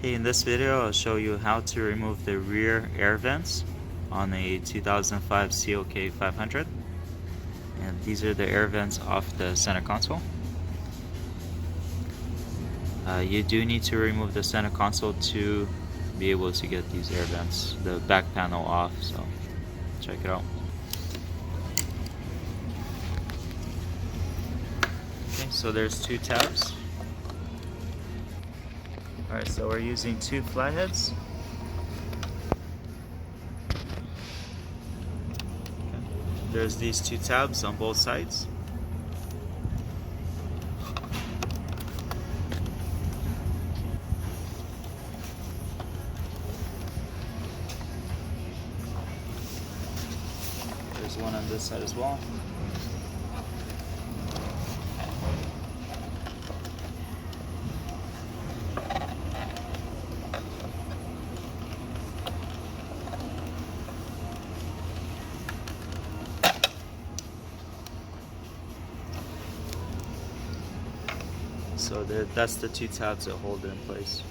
Okay, in this video I'll show you how to remove the rear air vents on a 2005 CLK500, and these are the air vents off the center console. You do need to remove the center console to be able to get these air vents, the back panel off, so check it out. Okay, so there's two tabs. Alright, so we're using two flatheads. Okay. There's these two tabs on both sides. There's one on this side as well. So that's the two tabs that hold it in place.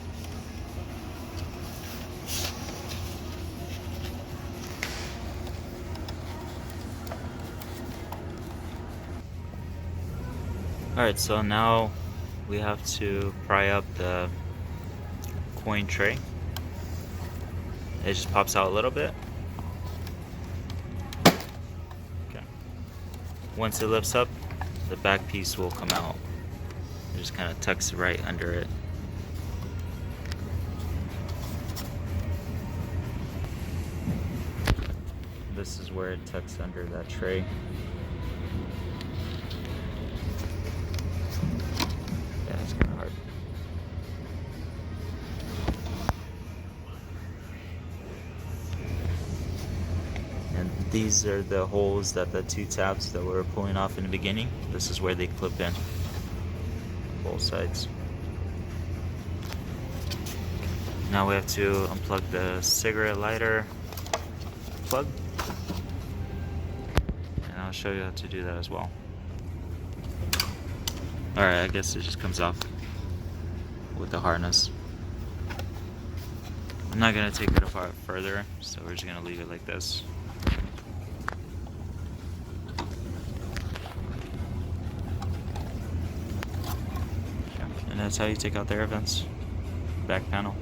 Alright, so now we have to pry up the coin tray. It just pops out a little bit. Okay. Once it lifts up, the back piece will come out. It just kind of tucks right under it. This is where it tucks under that tray. Yeah, it's kind of hard. And these are the holes that the two tabs that we were pulling off in the beginning. This is where they clip in. Both sides. Now we have to unplug the cigarette lighter plug, and I'll show you how to do that as well. Alright, I guess it just comes off with the harness. I'm not going to take it apart further, so we're just going to leave it like this. And that's how you take out the air vents, back panel.